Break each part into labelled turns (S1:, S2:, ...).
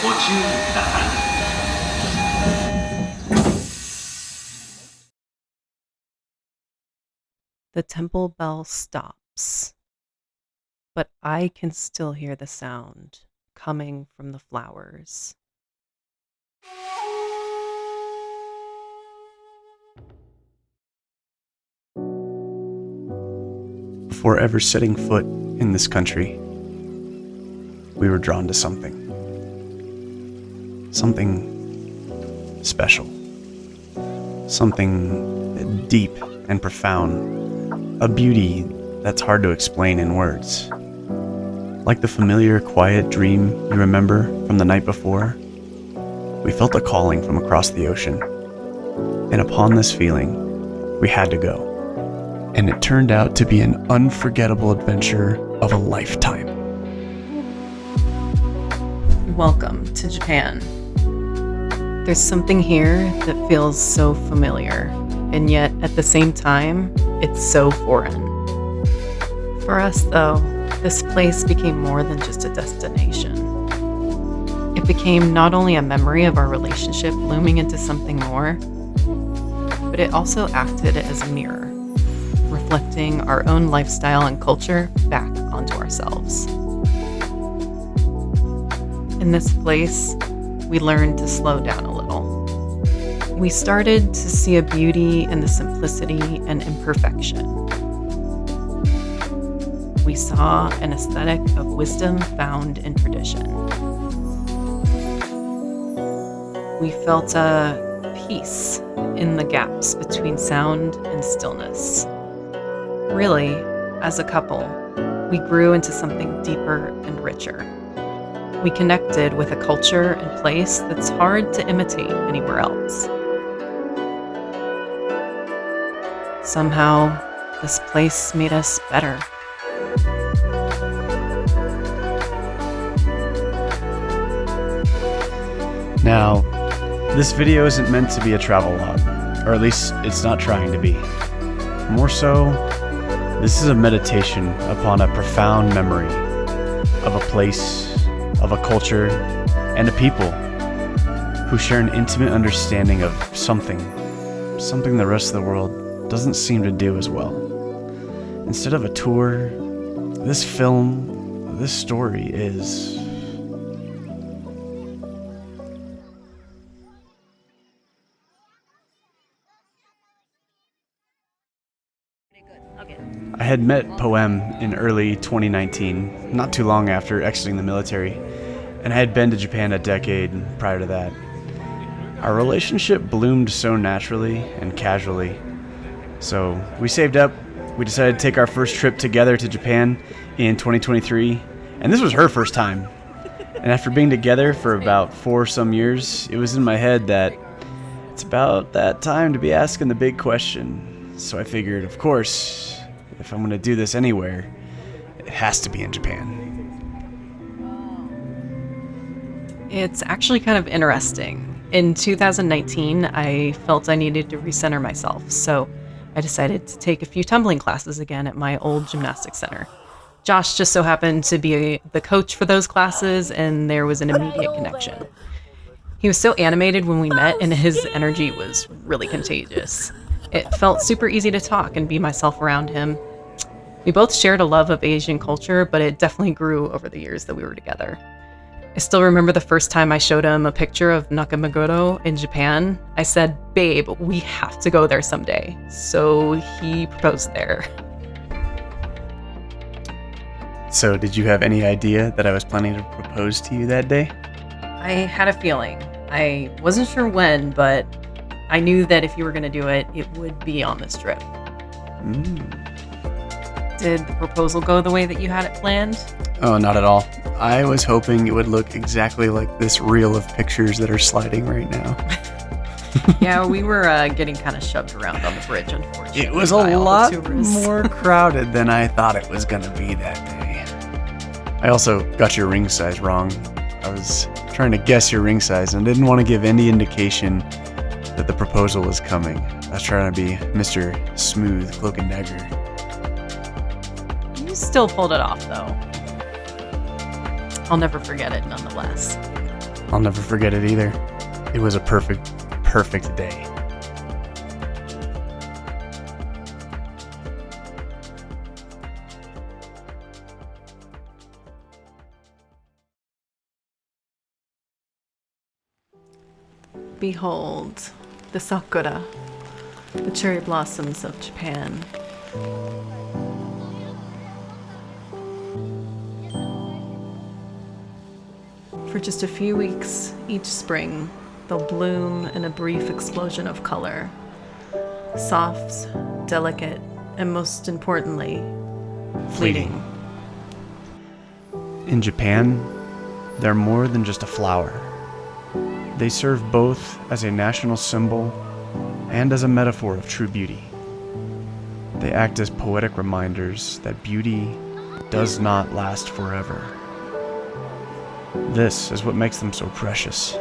S1: ご注意ください。
S2: The temple bell stops, but I can still hear the sound coming from the flowers.
S3: Before ever setting foot in this country, we were drawn to something. Something special. Something deep and profound. A beauty that's hard to explain in words. Like the familiar, quiet dream you remember from the night before, we felt a calling from across the ocean. And upon this feeling, we had to go. And it turned out to be an unforgettable adventure of a lifetime.
S2: Welcome to Japan. There's something here that feels so familiar, and yet at the same time, it's so foreign. For us, though, this place became more than just a destination. It became not only a memory of our relationship blooming into something more, but it also acted as a mirror, reflecting our own lifestyle and culture back onto ourselves. In this place, we learned to slow down a little. We started to see a beauty in the simplicity and imperfection. We saw an aesthetic of wisdom found in tradition. We felt a peace in the gaps between sound and stillness. Really, as a couple, we grew into something deeper and richer. We connected with a culture and place that's hard to imitate anywhere else. Somehow, this place made us better.
S3: Now, this video isn't meant to be a travel log, or at least it's not trying to be. More so, this is a meditation upon a profound memory of a place, of a culture, and a people who share an intimate understanding of something the rest of the world doesn't seem to do as well. Instead of a tour, this film, this story is... I had met Poem in early 2019, not too long after exiting the military, and I had been to Japan a decade prior to that. Our relationship bloomed so naturally and casually. So we saved up, we decided to take our first trip together to Japan in 2023, and this was her first time. And after being together for about 4 some years, it was in my head that it's about that time to be asking the big question. So I figured, of course, if I'm going to do this anywhere, it has to be in Japan.
S2: It's actually kind of interesting. In 2019, I felt I needed to recenter myself, so I decided to take a few tumbling classes again at my old gymnastics center. Josh just so happened to be the coach for those classes, and there was an immediate connection. He was so animated when we met, and his energy was really contagious. It felt super easy to talk and be myself around him. We both shared a love of Asian culture, but it definitely grew over the years that we were together. I still remember the first time I showed him a picture of Nakameguro in Japan. I said, "Babe, we have to go there someday." So he proposed there.
S3: So did you have any idea that I was planning to propose to you that day?
S2: I had a feeling. I wasn't sure when, but I knew that if you were going to do it, it would be on this trip. Did the proposal go the way that you had it planned?
S3: Oh, not at all. I was hoping it would look exactly like this reel of pictures that are sliding right now.
S2: Yeah, we were getting kind of shoved around on the bridge, unfortunately.
S3: It was a lot more crowded than I thought it was going to be that day. I also got your ring size wrong. I was trying to guess your ring size and didn't want to give any indication that the proposal was coming. I was trying to be Mr. Smooth, Cloak and Dagger.
S2: You still pulled it off, though. I'll never forget it, nonetheless.
S3: I'll never forget it either. It was a perfect, perfect day.
S2: Behold, the sakura, the cherry blossoms of Japan. For just a few weeks each spring, they'll bloom in a brief explosion of color. Soft, delicate, and most importantly, fleeting.
S3: In Japan, they're more than just a flower. They serve both as a national symbol and as a metaphor of true beauty. They act as poetic reminders that beauty does not last forever. This is what makes them so precious.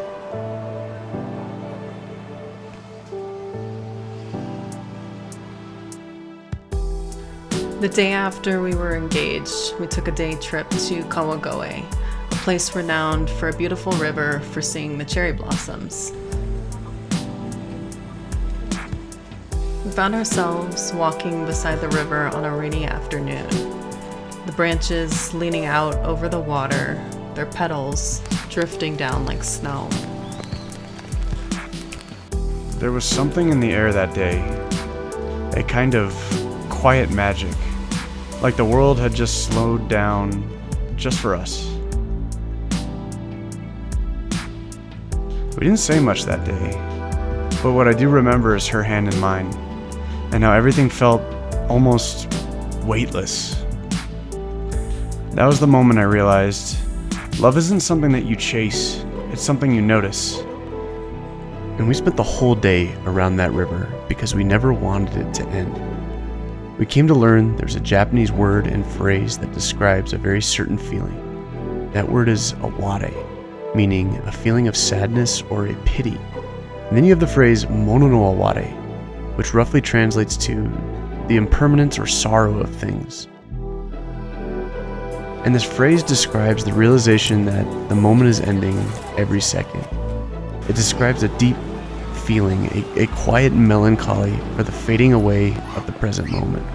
S2: The day after we were engaged, we took a day trip to Kawagoe, a place renowned for a beautiful river for seeing the cherry blossoms. We found ourselves walking beside the river on a rainy afternoon, the branches leaning out over the water, their petals drifting down like snow.
S3: There was something in the air that day, a kind of quiet magic, like the world had just slowed down just for us. We didn't say much that day, but what I do remember is her hand in mine, and how everything felt almost weightless. That was the moment I realized love isn't something that you chase, it's something you notice. And we spent the whole day around that river because we never wanted it to end. We came to learn there's a Japanese word and phrase that describes a very certain feeling. That word is aware, meaning a feeling of sadness or a pity. And then you have the phrase mono no aware, which roughly translates to the impermanence or sorrow of things. And this phrase describes the realization that the moment is ending every second. It describes a deep feeling, a quiet melancholy for the fading away of the present moment.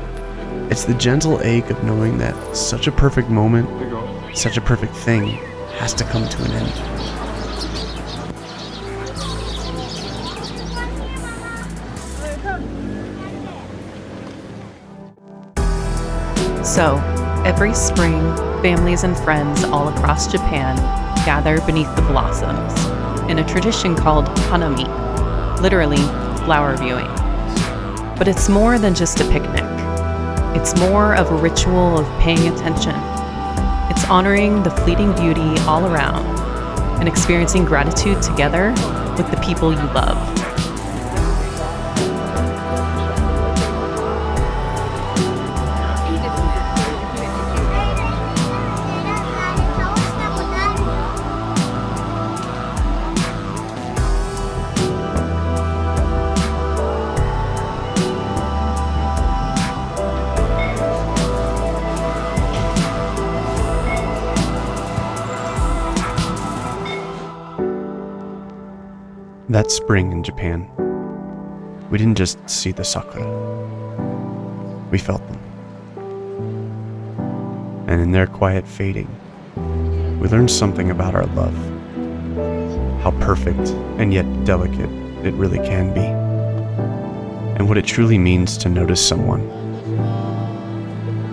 S3: It's the gentle ache of knowing that such a perfect moment, such a perfect thing, has to come to an end.
S2: So, every spring, families and friends all across Japan gather beneath the blossoms in a tradition called hanami, literally flower viewing. But it's more than just a picnic. It's more of a ritual of paying attention. It's honoring the fleeting beauty all around and experiencing gratitude together with the people you love.
S3: That spring in Japan, we didn't just see the sakura, we felt them. And in their quiet fading, we learned something about our love, how perfect and yet delicate it really can be, and what it truly means to notice someone,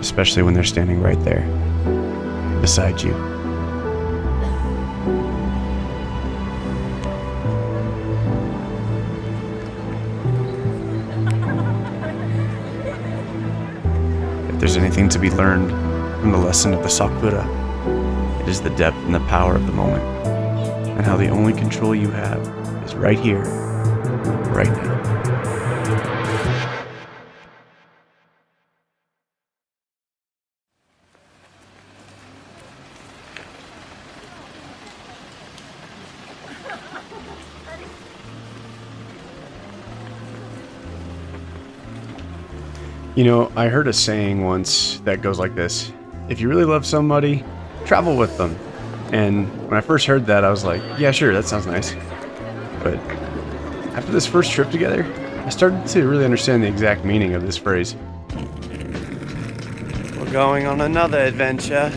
S3: especially when they're standing right there, beside you. If there's anything to be learned from the lesson of the sakura, it is the depth and the power of the moment, and how the only control you have is right here, right now. You know, I heard a saying once that goes like this: if you really love somebody, travel with them. And when I first heard that, I was like, yeah, sure, that sounds nice. But after this first trip together, I started to really understand the exact meaning of this phrase.
S1: We're going on another adventure.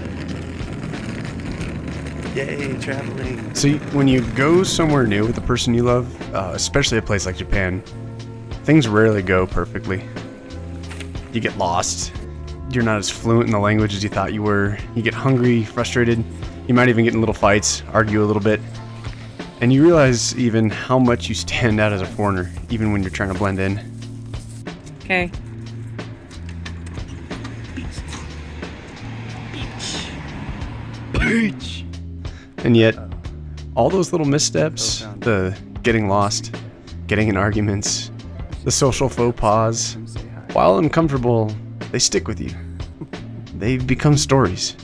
S1: Yay, traveling.
S3: See, when you go somewhere new with the person you love, especially a place like Japan, things rarely go perfectly. You get lost. You're not as fluent in the language as you thought you were. You get hungry, frustrated. You might even get in little fights, argue a little bit. And you realize even how much you stand out as a foreigner, even when you're trying to blend in.
S2: Okay.
S1: Beach.
S3: And yet, all those little missteps, the getting lost, getting in arguments, the social faux pas, while uncomfortable, they stick with you. They become stories.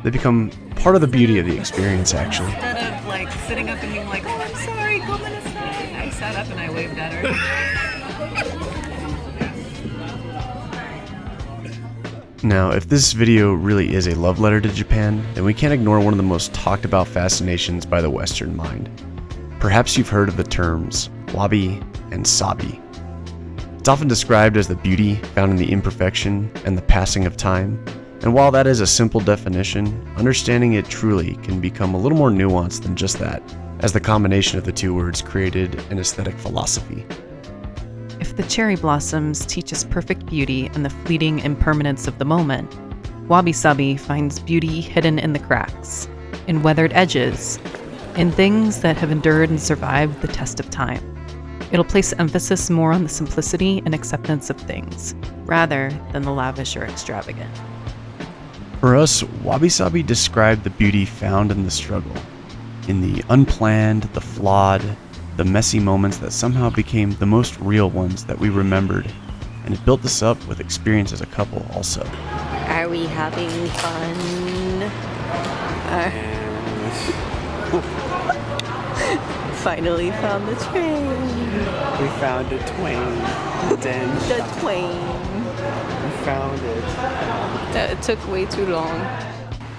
S3: They become part of the beauty of the experience, actually.
S2: Instead of like sitting up and being like, oh, I'm sorry, gomenasai, I sat up and I waved at her.
S3: Now, if this video really is a love letter to Japan, then we can't ignore one of the most talked about fascinations by the Western mind. Perhaps you've heard of the terms wabi and sabi. It's often described as the beauty found in the imperfection and the passing of time. And while that is a simple definition, understanding it truly can become a little more nuanced than just that, as the combination of the two words created an aesthetic philosophy.
S2: If the cherry blossoms teach us perfect beauty and the fleeting impermanence of the moment, wabi-sabi finds beauty hidden in the cracks, in weathered edges, in things that have endured and survived the test of time. It'll place emphasis more on the simplicity and acceptance of things, rather than the lavish or extravagant.
S3: For us, wabi-sabi described the beauty found in the struggle, in the unplanned, the flawed, the messy moments that somehow became the most real ones that we remembered, and it built us up with experience as a couple also.
S4: Are we having fun? Finally found the train.
S1: We found a twain.
S4: The twain.
S1: We found it.
S4: It took way too long.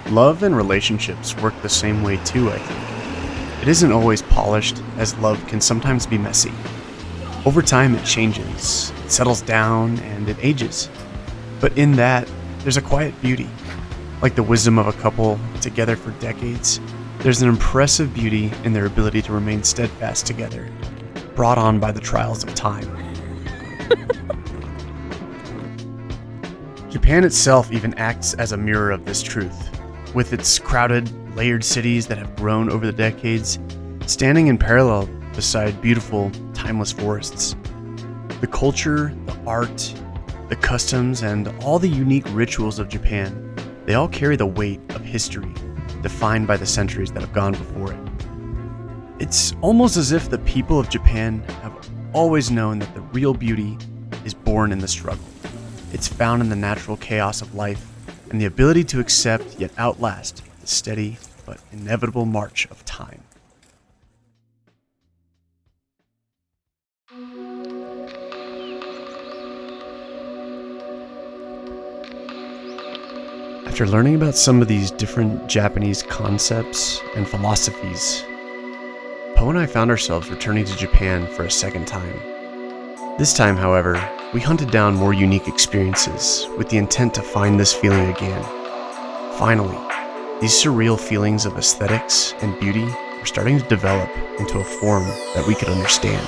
S3: Love and relationships work the same way too, I think. It isn't always polished, as love can sometimes be messy. Over time it changes, it settles down, and it ages. But in that, there's a quiet beauty. Like the wisdom of a couple together for decades, there's an impressive beauty in their ability to remain steadfast together, brought on by the trials of time. Japan itself even acts as a mirror of this truth, with its crowded, layered cities that have grown over the decades, standing in parallel beside beautiful, timeless forests. The culture, the art, the customs, and all the unique rituals of Japan, they all carry the weight of history, defined by the centuries that have gone before it. It's almost as if the people of Japan have always known that the real beauty is born in the struggle. It's found in the natural chaos of life and the ability to accept yet outlast the steady but inevitable march of time. After learning about some of these different Japanese concepts and philosophies, Poe and I found ourselves returning to Japan for a second time. This time, however, we hunted down more unique experiences with the intent to find this feeling again. Finally, these surreal feelings of aesthetics and beauty were starting to develop into a form that we could understand.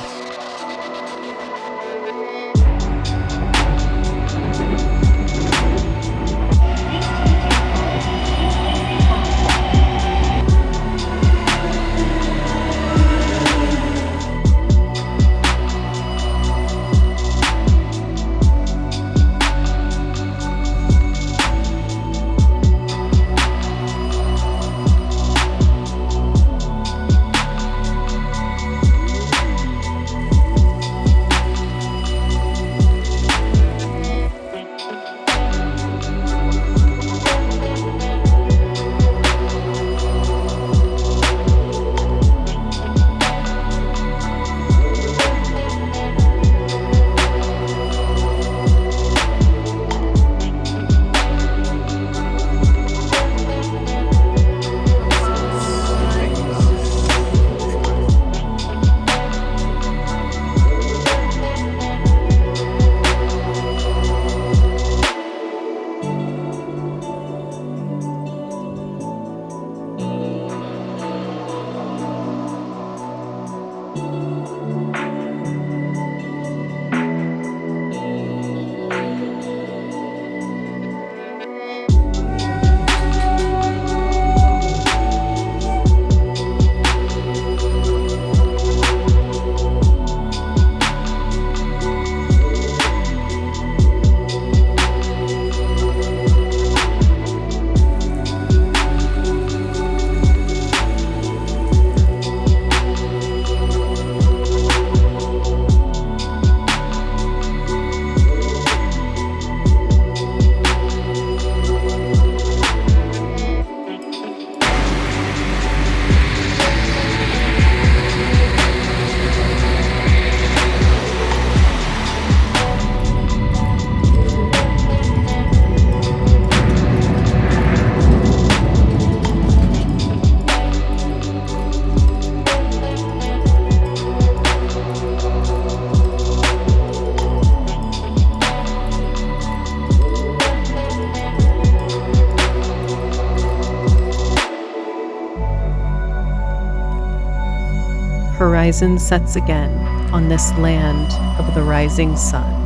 S2: horizon sets again on this land of the rising sun.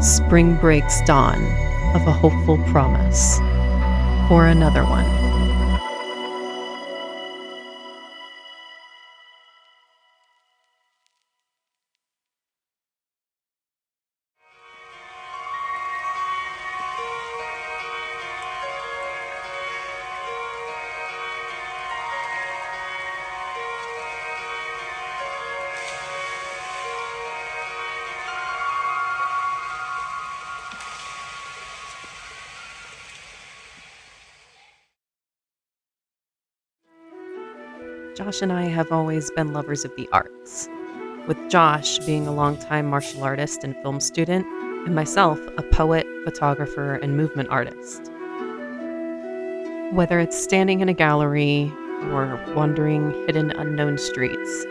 S2: Spring breaks dawn of a hopeful promise for another one. Josh and I have always been lovers of the arts, with Josh being a longtime martial artist and film student, and myself a poet, photographer, and movement artist. Whether it's standing in a gallery, or wandering hidden unknown streets,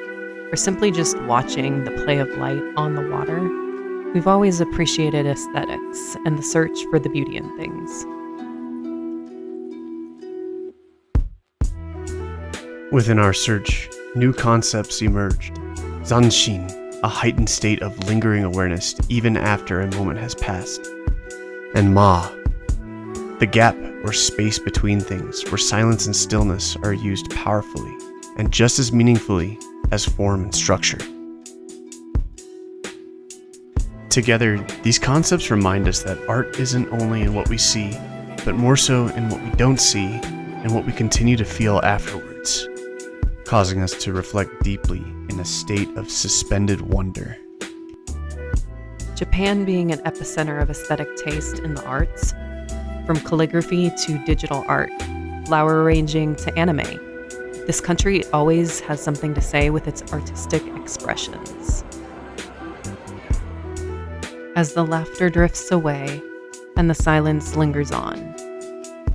S2: or simply just watching the play of light on the water, we've always appreciated aesthetics and the search for the beauty in things.
S3: Within our search, new concepts emerged. Zanshin, a heightened state of lingering awareness even after a moment has passed. And Ma, the gap or space between things where silence and stillness are used powerfully and just as meaningfully as form and structure. Together, these concepts remind us that art isn't only in what we see, but more so in what we don't see and what we continue to feel afterwards, causing us to reflect deeply in a state of suspended wonder.
S2: Japan being an epicenter of aesthetic taste in the arts, from calligraphy to digital art, flower arranging to anime, this country always has something to say with its artistic expressions. As the laughter drifts away and the silence lingers on,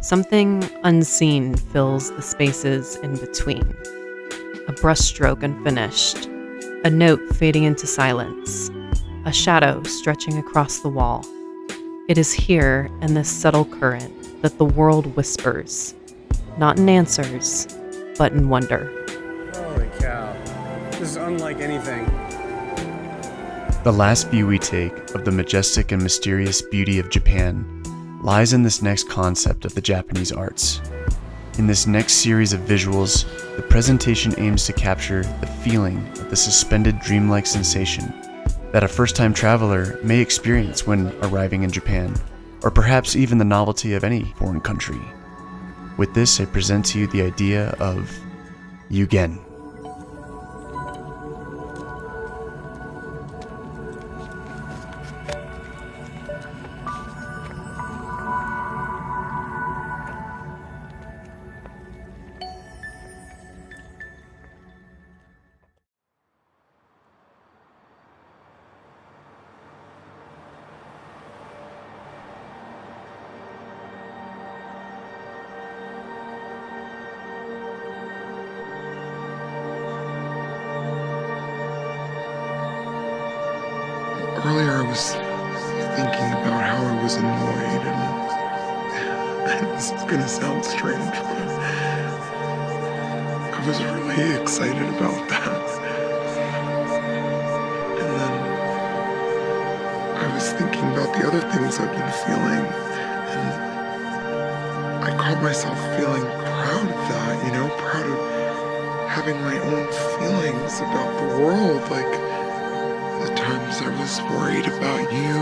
S2: something unseen fills the spaces in between. A brushstroke unfinished, a note fading into silence, a shadow stretching across the wall. It is here in this subtle current that the world whispers, not in answers, but in wonder.
S1: Holy cow. This is unlike anything.
S3: The last view we take of the majestic and mysterious beauty of Japan lies in this next concept of the Japanese arts. In this next series of visuals, the presentation aims to capture the feeling of the suspended dreamlike sensation that a first-time traveler may experience when arriving in Japan, or perhaps even the novelty of any foreign country. With this, I present to you the idea of Yugen.
S5: Earlier I was thinking about how I was annoyed, and this is gonna sound strange, but I was really excited about that. And then I was thinking about the other things I've been feeling, and I caught myself feeling proud of that, proud of having my own feelings about the world, like the times I was worried about you,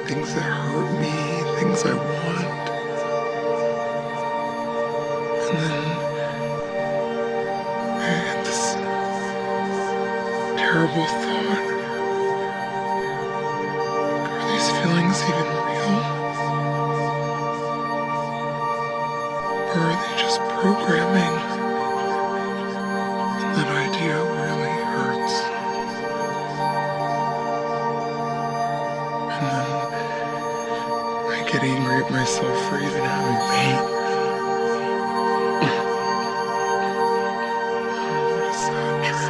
S5: things that hurt me, things I want. And then I had this terrible thought. Are these feelings even real? Or are they just programming? And that idea really hurts. And then I get angry at myself for even having pain. What a sad truth.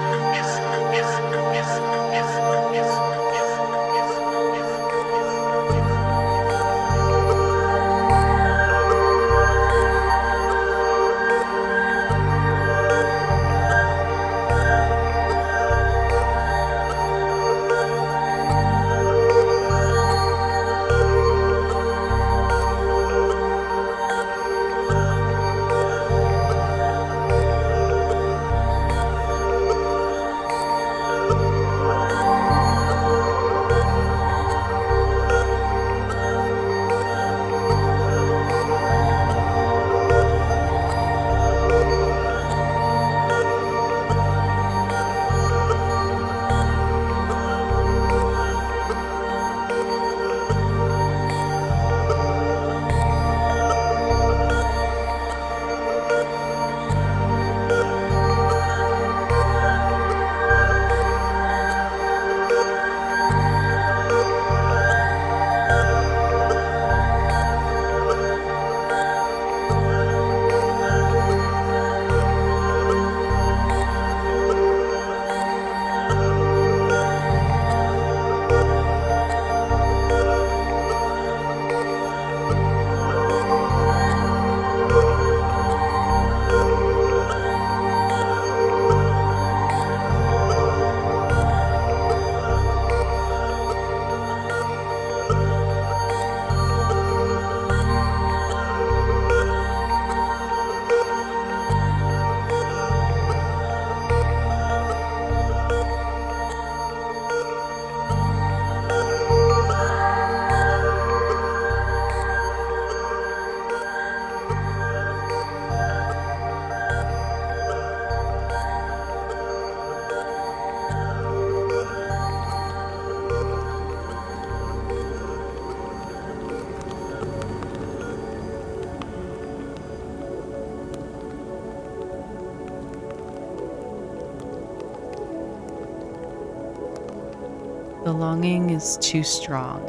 S2: The longing is too strong.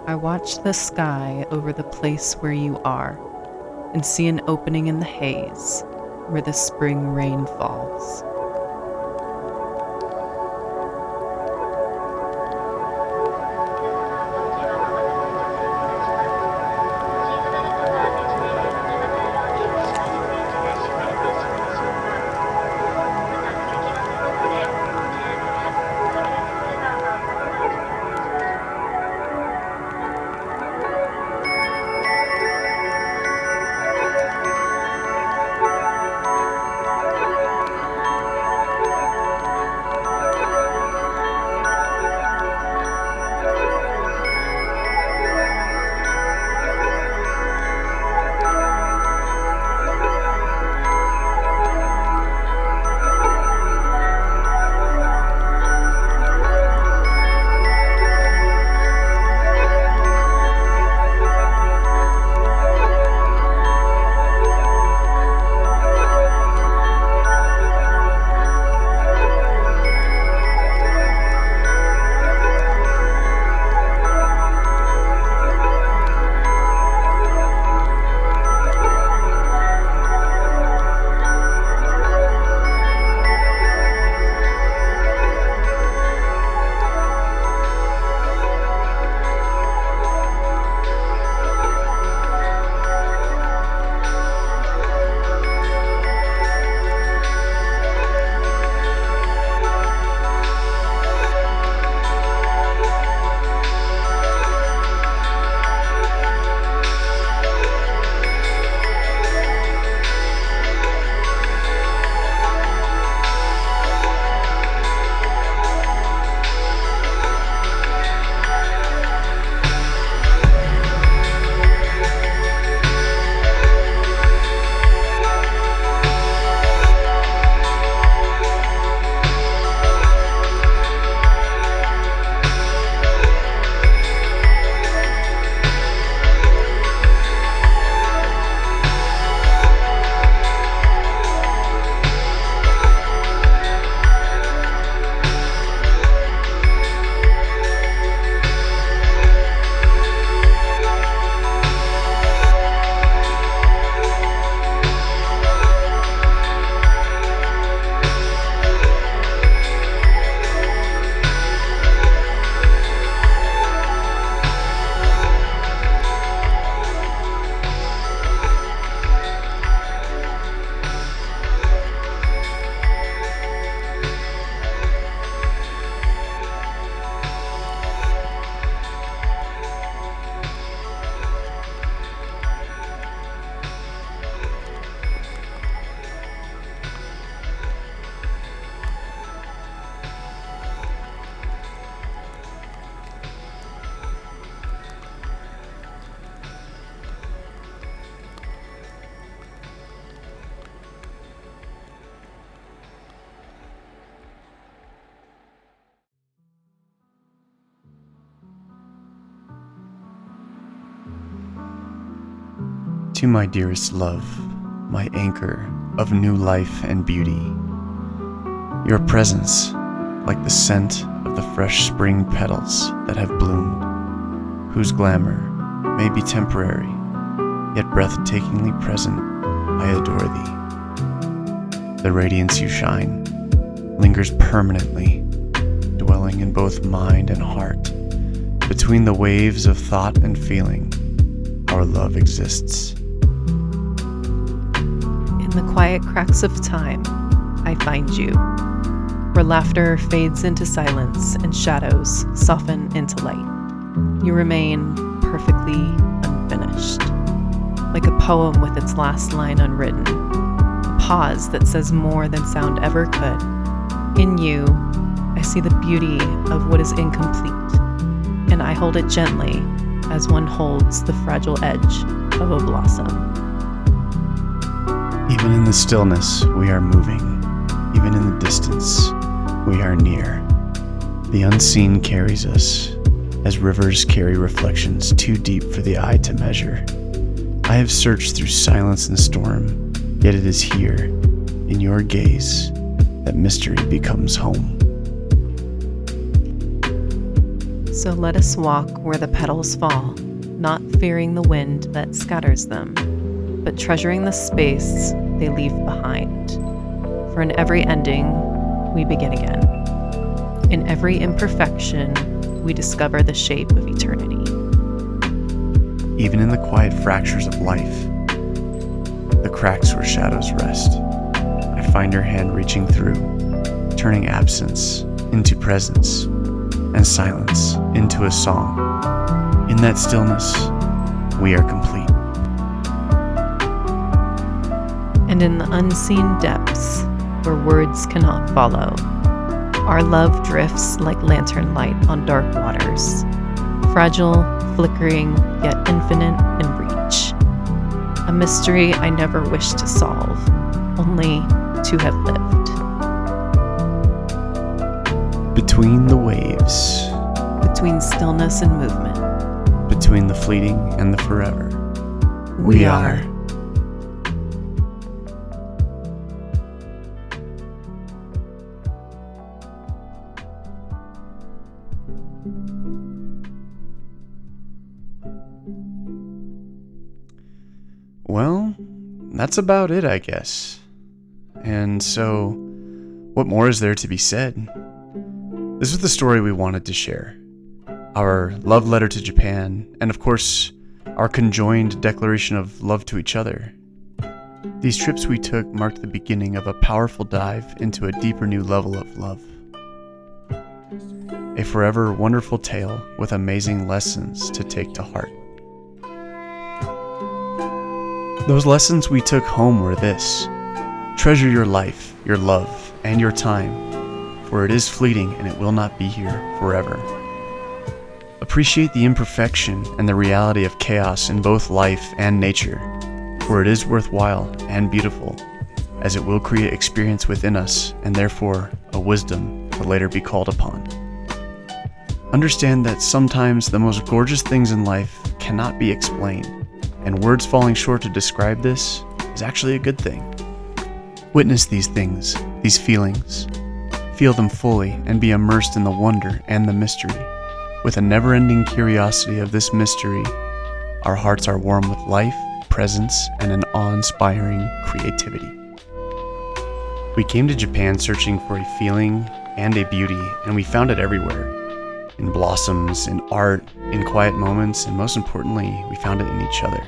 S2: I watch the sky over the place where you are and see an opening in the haze where the spring rain falls.
S3: To my dearest love, my anchor of new life and beauty, your presence, like the scent of the fresh spring petals that have bloomed, whose glamour may be temporary, yet breathtakingly present, I adore thee. The radiance you shine lingers permanently, dwelling in both mind and heart. Between the waves of thought and feeling, our love exists.
S2: In the quiet cracks of time, I find you, where laughter fades into silence and shadows soften into light. You remain perfectly unfinished, like a poem with its last line unwritten, a pause that says more than sound ever could. In you, I see the beauty of what is incomplete, and I hold it gently as one holds the fragile edge of a blossom.
S3: Even in the stillness, we are moving. Even in the distance, we are near. The unseen carries us, as rivers carry reflections too deep for the eye to measure. I have searched through silence and storm, yet it is here, in your gaze, that mystery becomes home.
S2: So let us walk where the petals fall, not fearing the wind that scatters them, but treasuring the space they leave behind. For in every ending, we begin again. In every imperfection, we discover the shape of eternity.
S3: Even in the quiet fractures of life, the cracks where shadows rest, I find your hand reaching through, turning absence into presence and silence into a song. In that stillness, we are complete.
S2: And in the unseen depths, where words cannot follow, our love drifts like lantern light on dark waters, fragile, flickering, yet infinite in reach. A mystery I never wished to solve, only to have lived.
S3: Between the waves,
S2: Between stillness and movement,
S3: between the fleeting and the forever,
S2: we are.
S3: Well, that's about it, I guess. And so, what more is there to be said? This was the story we wanted to share. Our love letter to Japan, and of course, our conjoined declaration of love to each other. These trips we took marked the beginning of a powerful dive into a deeper new level of love. A forever wonderful tale with amazing lessons to take to heart. Those lessons we took home were this: treasure your life, your love, and your time, for it is fleeting and it will not be here forever. Appreciate the imperfection and the reality of chaos in both life and nature, for it is worthwhile and beautiful, as it will create experience within us and therefore a wisdom to later be called upon. Understand that sometimes the most gorgeous things in life cannot be explained, and words falling short to describe this is actually a good thing. Witness these things, these feelings. Feel them fully and be immersed in the wonder and the mystery. With a never-ending curiosity of this mystery, our hearts are warm with life, presence, and an awe-inspiring creativity. We came to Japan searching for a feeling and a beauty, and we found it everywhere. In blossoms, in art, in quiet moments, and most importantly, we found it in each other.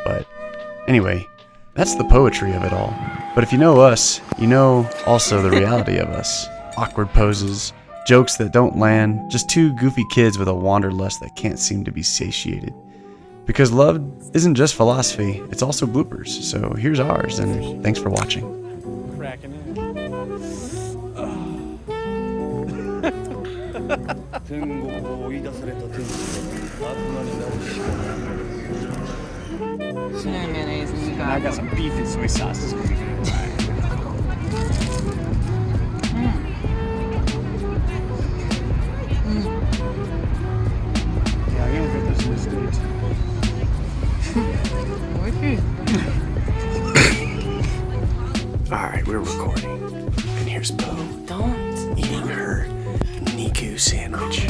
S3: But anyway, that's the poetry of it all. But if you know us, you know also the reality of us. Awkward poses, jokes that don't land, just two goofy kids with a wanderlust that can't seem to be satiated. Because love isn't just philosophy, it's also bloopers. So here's ours, and thanks for watching.
S1: Cracking it.
S6: 天国を追い出された天使が悪魔になるしかない。
S4: Cinnamon mayonnaise and you
S1: I
S4: got
S1: got some beef and soy sauce. This is gonna be fine. Yeah, I don't think this is good.
S3: Alright, we're recording. And here's Poe
S4: Don't.
S3: eating her Niku sandwich.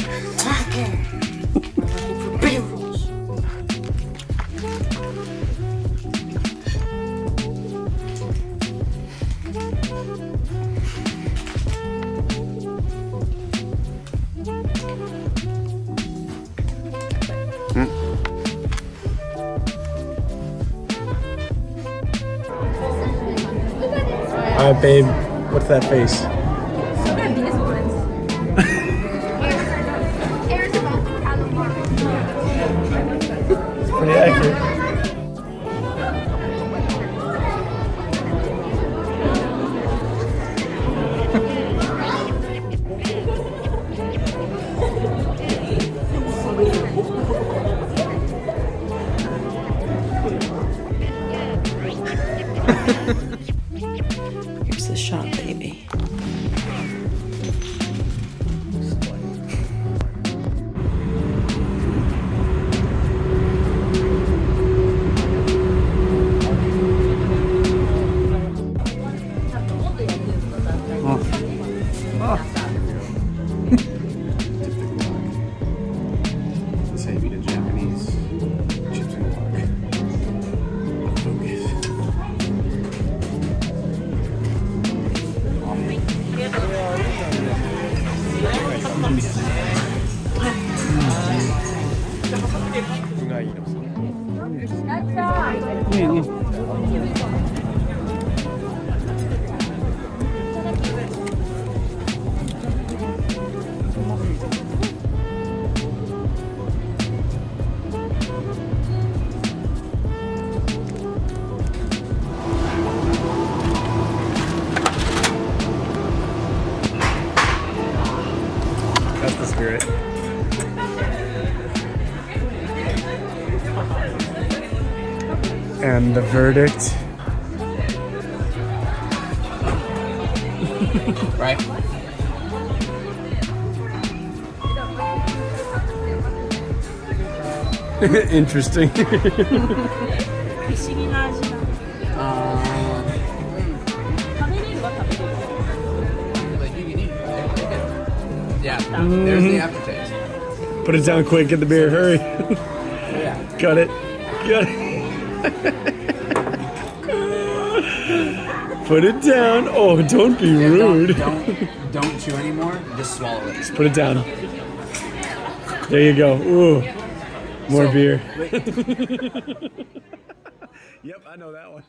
S1: Alright, babe. What's that face? Pretty accurate.
S4: Here's the shot, baby.
S1: And the verdict.
S4: Right?
S1: Interesting.
S7: 不思議な味なの。食べれるは食べれる。
S4: Like you can eat. Yeah, there's the aftertaste.
S1: Put it down quick. Get the beer. Hurry.
S4: Yeah.
S1: Got it. Got it. Put it down. Oh, don't be rude.
S4: Don't chew anymore. Just swallow it.
S1: Just put it down. There you go. Ooh. More beer. Yep, I know that one.